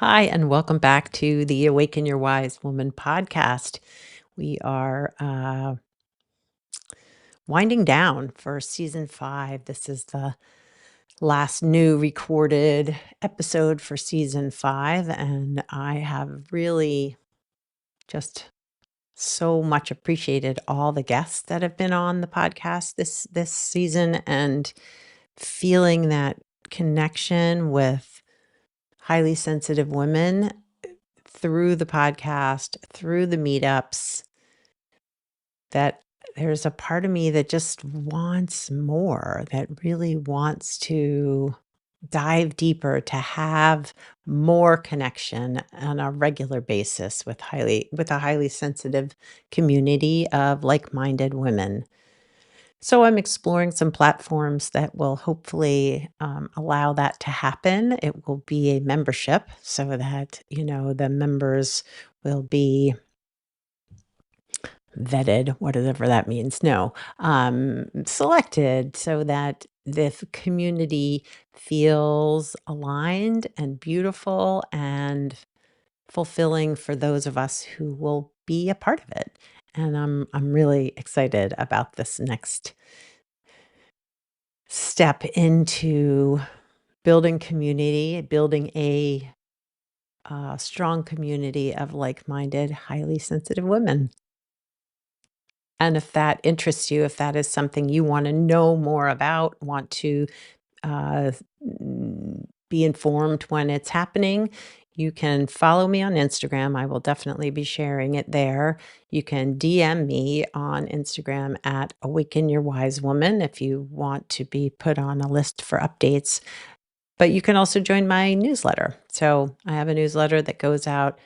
Hi, and welcome back to the Awaken Your Wise Woman podcast. We are winding down for season 5. This is the last new recorded episode for season 5, and I have really just so much appreciated all the guests that have been on the podcast this season, and feeling that connection with highly sensitive women through the podcast, through the meetups, that there's a part of me that just wants more, that really wants to dive deeper, to have more connection on a regular basis with a highly sensitive community of like-minded women. So I'm exploring some platforms that will hopefully allow that to happen. It will be a membership so that, the members will be vetted, whatever that means. No, selected so that the community feels aligned and beautiful and fulfilling for those of us who will be a part of it. And I'm really excited about this next step into building community, building a strong community of like-minded, highly sensitive women. And if that interests you, if that is something you want to know more about, want to uh, be informed when it's happening, you can follow me on Instagram. I will definitely be sharing it there. You can DM me on Instagram at Awaken Your Wise Woman if you want to be put on a list for updates. But you can also join my newsletter. So I have a newsletter that goes out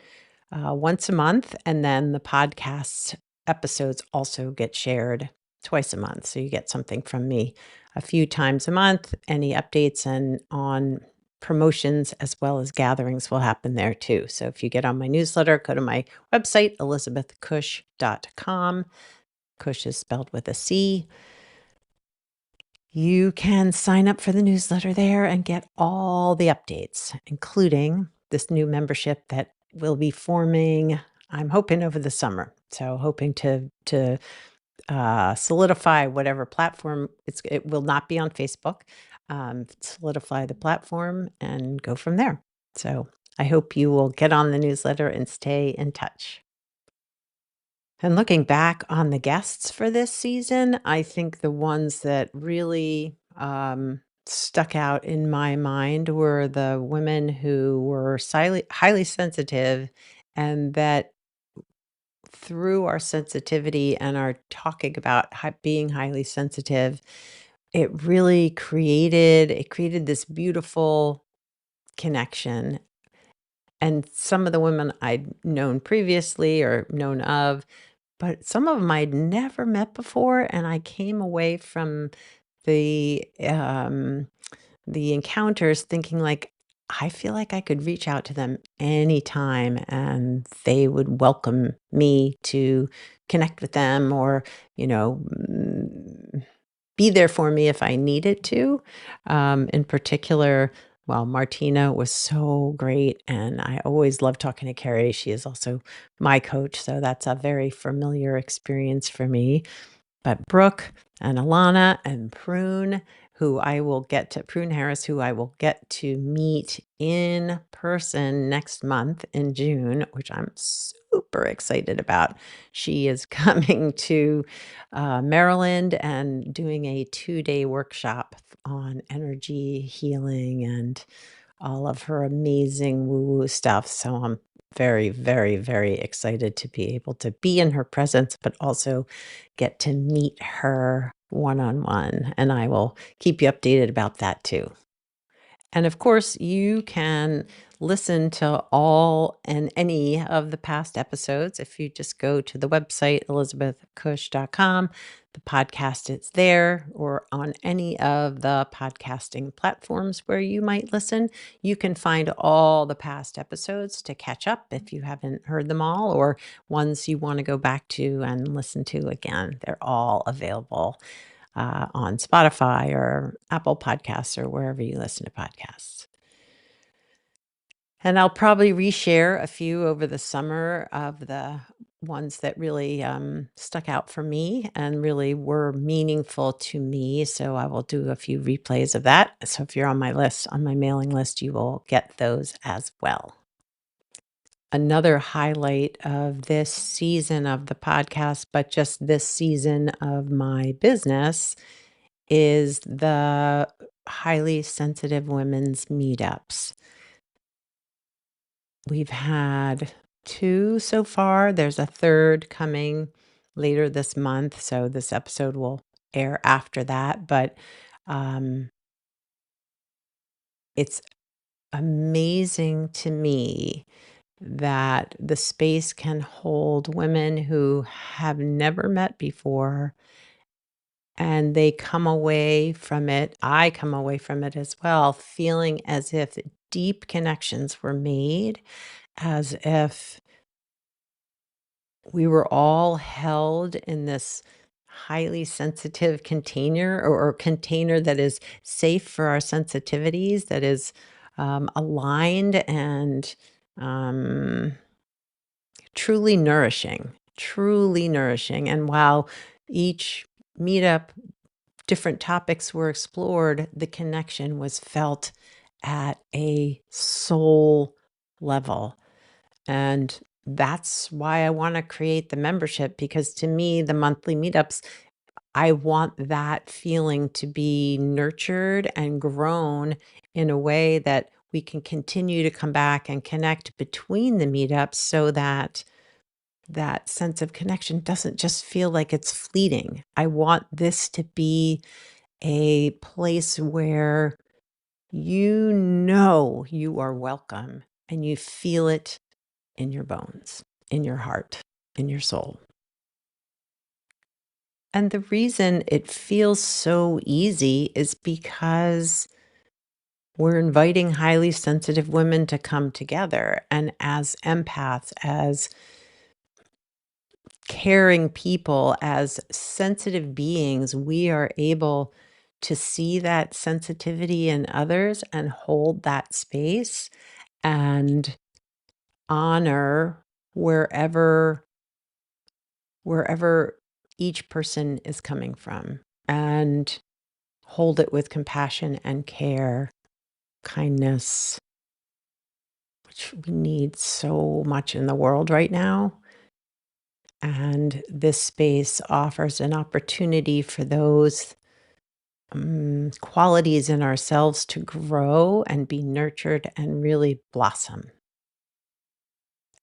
once a month, and then the podcast episodes also get shared twice a month. So you get something from me a few times a month. Any updates and on promotions as well as gatherings will happen there too. So if you get on my newsletter, go to my website, elizabethcush.com. Cush is spelled with a C. You can sign up for the newsletter there and get all the updates, including this new membership that will be forming, I'm hoping over the summer. So hoping to solidify whatever platform it will not be on Facebook. Solidify the platform and go from there. So I hope you will get on the newsletter and stay in touch. And looking back on the guests for this season, I think the ones that really stuck out in my mind were the women who were highly sensitive, and that through our sensitivity and our talking about being highly sensitive, it created this beautiful connection. And some of the women I'd known previously or known of, but some of them 'em I'd never met before, and I came away from the, um, the encounters thinking like, I feel like I could reach out to them anytime and they would welcome me to connect with them or, you know, be there for me if I needed to. In particular, well, Martina was so great, and I always love talking to Carrie. She is also my coach, so that's a very familiar experience for me. But Brooke and Alana and Prune Harris, who I will get to meet in person next month in June, which I'm super excited about. She is coming to Maryland and doing a 2-day workshop on energy healing and all of her amazing woo-woo stuff. So I'm very, very, very excited to be able to be in her presence, but also get to meet her one-on-one. And I will keep you updated about that too. And of course, you can listen to all and any of the past episodes if you just go to the website, elizabethcush.com. The podcast is there, or on any of the podcasting platforms where you might listen. You can find all the past episodes to catch up if you haven't heard them all, or ones you want to go back to and listen to again. They're all available on Spotify or Apple Podcasts or wherever you listen to podcasts. And I'll probably reshare a few over the summer of the ones that really stuck out for me and really were meaningful to me. So I will do a few replays of that. So if you're on my list, on my mailing list, you will get those as well. Another highlight of this season of the podcast, but just this season of my business, is the highly sensitive women's meetups. We've had 2 so far. There's a third coming later this month, so this episode will air after that, but, um, it's amazing to me that the space can hold women who have never met before, and they come away from it I come away from it as well, feeling as if deep connections were made, as if we were all held in this highly sensitive container, or container that is safe for our sensitivities, that is aligned and um, truly nourishing. And while each meetup, different topics were explored, the connection was felt at a soul level. And that's why I wanna create the membership, because to me, the monthly meetups, I want that feeling to be nurtured and grown in a way that we can continue to come back and connect between the meetups, so that that sense of connection doesn't just feel like it's fleeting. I want this to be a place where you know you are welcome and you feel it in your bones, in your heart, in your soul. And the reason it feels so easy is because we're inviting highly sensitive women to come together. And as empaths, as caring people, as sensitive beings, we are able to see that sensitivity in others and hold that space and honor wherever wherever each person is coming from, and hold it with compassion and care, kindness, which we need so much in the world right now. And this space offers an opportunity for those qualities in ourselves to grow and be nurtured and really blossom.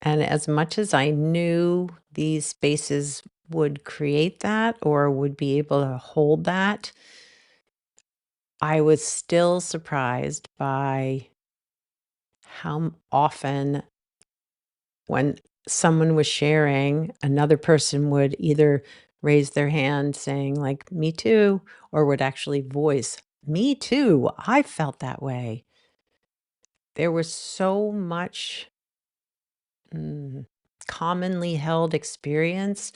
And as much as I knew these spaces would create that or would be able to hold that, I was still surprised by how often, when someone was sharing, another person would either raise their hand saying, like, "Me too," or would actually voice, "Me too, I felt that way." There was so much mm, commonly held experience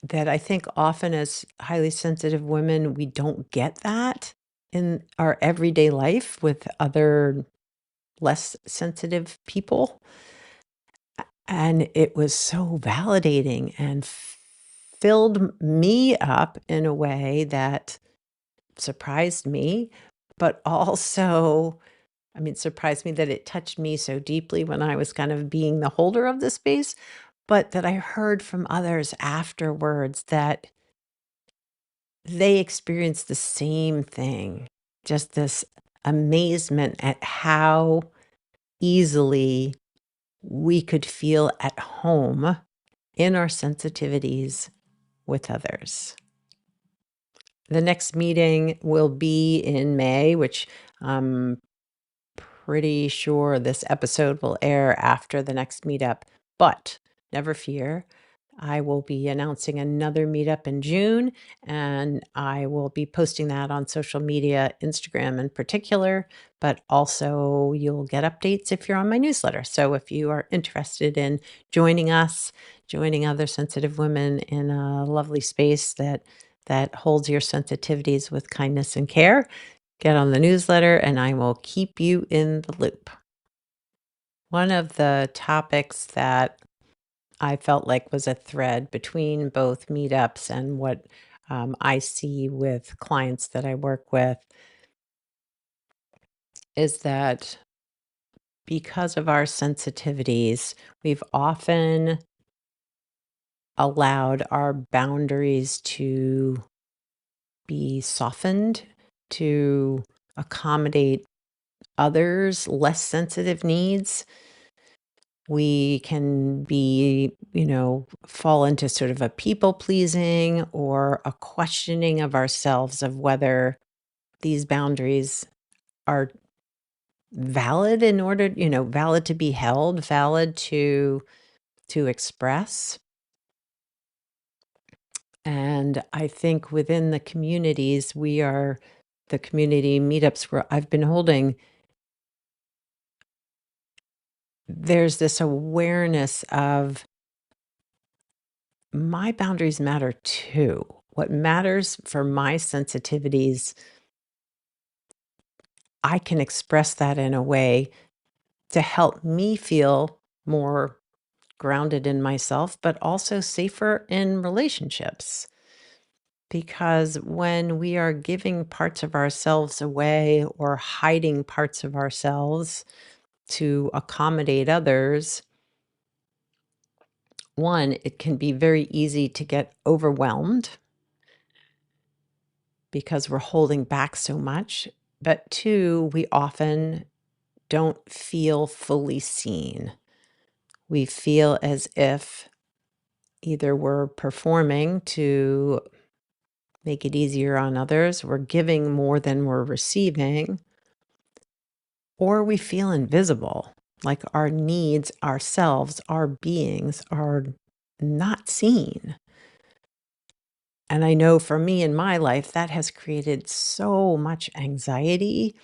that I think often as highly sensitive women, we don't get that in our everyday life with other less sensitive people. And it was so validating and filled me up in a way that surprised me, but also, I mean, surprised me that it touched me so deeply when I was kind of being the holder of the space, but that I heard from others afterwards that they experienced the same thing. Just this amazement at how easily we could feel at home in our sensitivities with others. The next meeting will be in May, which I'm pretty sure this episode will air after the next meetup. But never fear, I will be announcing another meetup in June, and I will be posting that on social media, Instagram in particular, but also you'll get updates if you're on my newsletter. So if you are interested in joining us, joining other sensitive women in a lovely space that holds your sensitivities with kindness and care, get on the newsletter, and I will keep you in the loop. One of the topics that I felt like was a thread between both meetups and what I see with clients that I work with is that because of our sensitivities, we've often allowed our boundaries to be softened to accommodate others' less sensitive needs. We can be, fall into sort of a people pleasing or a questioning of ourselves of whether these boundaries are valid in order, valid to be held, valid to express. And I think within the communities, the community meetups where I've been holding, there's this awareness of my boundaries matter too. What matters for my sensitivities, I can express that in a way to help me feel more grounded in myself, but also safer in relationships. Because when we are giving parts of ourselves away or hiding parts of ourselves to accommodate others, one, it can be very easy to get overwhelmed because we're holding back so much. But two, we often don't feel fully seen. We feel as if either we're performing to make it easier on others, we're giving more than we're receiving, or we feel invisible, like our needs, ourselves, our beings are not seen. And I know for me in my life, that has created so much anxiety.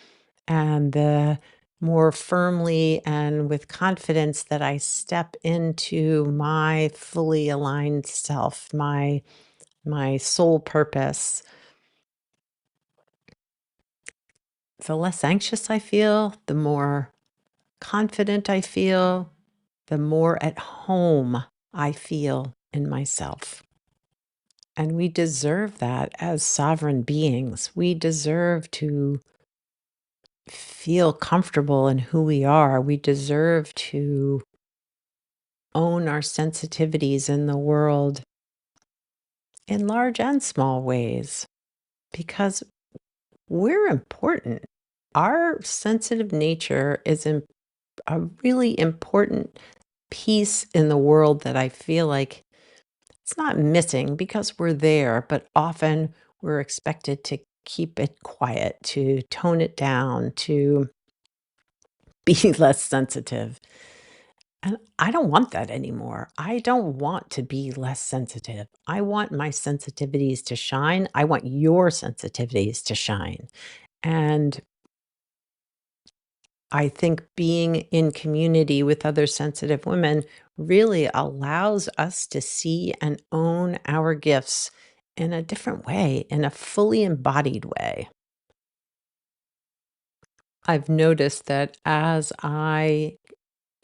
And the more firmly and with confidence that I step into my fully aligned self, my soul purpose, the less anxious I feel, the more confident I feel, the more at home I feel in myself. And we deserve that as sovereign beings. We deserve to feel comfortable in who we are. We deserve to own our sensitivities in the world in large and small ways because we're important. Our sensitive nature is a really important piece in the world that I feel like it's not missing because we're there, but often we're expected to keep it quiet, to tone it down, to be less sensitive. And I don't want that anymore. I don't want to be less sensitive. I want my sensitivities to shine. I want your sensitivities to shine. And I think being in community with other sensitive women really allows us to see and own our gifts in a different way, in a fully embodied way. I've noticed that as I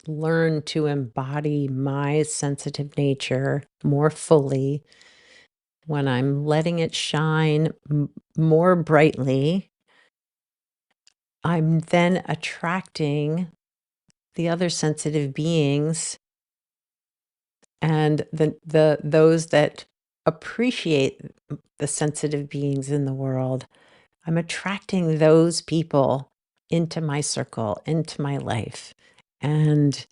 learn to embody my sensitive nature more fully, when I'm letting it shine more brightly, I'm then attracting the other sensitive beings and the those that appreciate the sensitive beings in the world. I'm attracting those people into my circle, into my life. And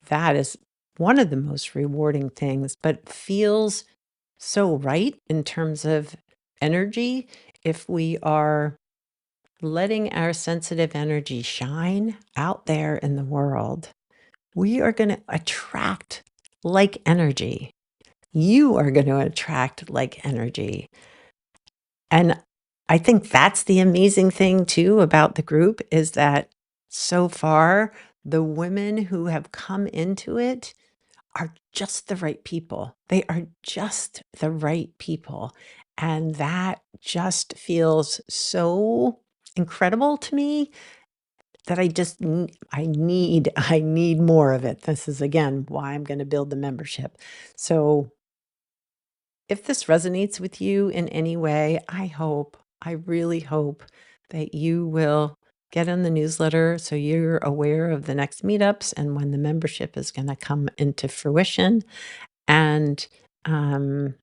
that is one of the most rewarding things, but feels so right in terms of energy. If we are letting our sensitive energy shine out there in the world, we are going to attract like energy. You are going to attract like energy. And I think that's the amazing thing too about the group is that so far, the women who have come into it are just the right people. They are just the right people. And that just feels so incredible to me that I need more of it. This is again why I'm going to build the membership. So if this resonates with you in any way, I really hope that you will get on the newsletter so you're aware of the next meetups and when the membership is going to come into fruition. And um,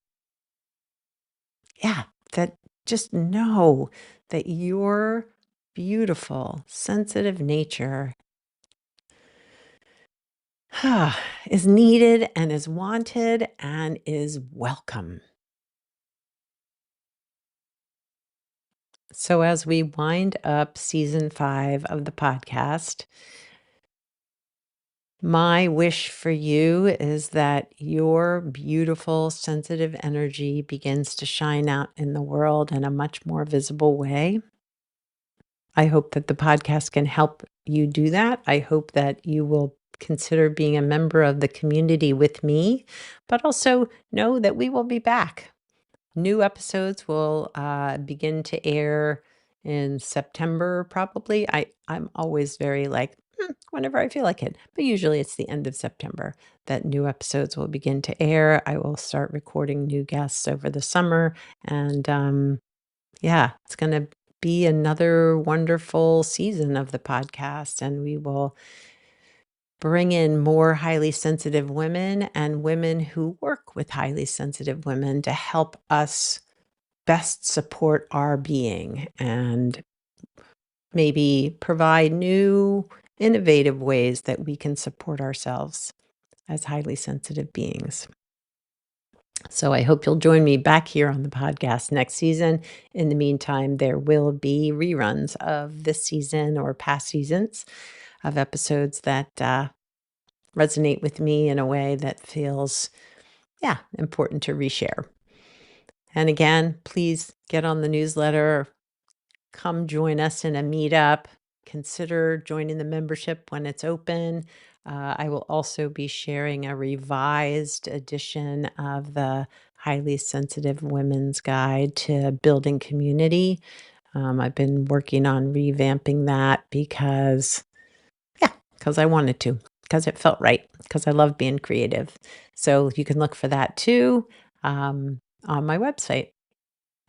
yeah, that just know that your beautiful, sensitive nature is needed and is wanted and is welcome. So, as we wind up season 5 of the podcast, my wish for you is that your beautiful, sensitive energy begins to shine out in the world in a much more visible way. I hope that the podcast can help you do that. I hope that you will consider being a member of the community with me, but also know that we will be back. New episodes will begin to air in September, probably. I'm always very like, whenever I feel like it, but usually it's the end of September that new episodes will begin to air. I will start recording new guests over the summer. And yeah, it's going to be another wonderful season of the podcast. And we will bring in more highly sensitive women and women who work with highly sensitive women to help us best support our being and maybe provide new, innovative ways that we can support ourselves as highly sensitive beings. So I hope you'll join me back here on the podcast next season. In the meantime, there will be reruns of this season or past seasons of episodes that resonate with me in a way that feels, yeah, important to reshare. And again, please get on the newsletter. Come join us in a meetup. Consider joining the membership when it's open. I will also be sharing a revised edition of the Highly Sensitive Women's Guide to Building Community. I've been working on revamping that because I wanted to, because it felt right, because I love being creative. So you can look for that too on my website.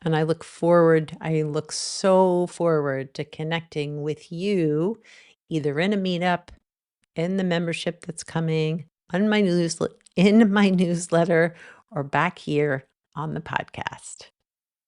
And I look so forward to connecting with you either in a meetup, in the membership that's coming, on my in my newsletter, or back here on the podcast.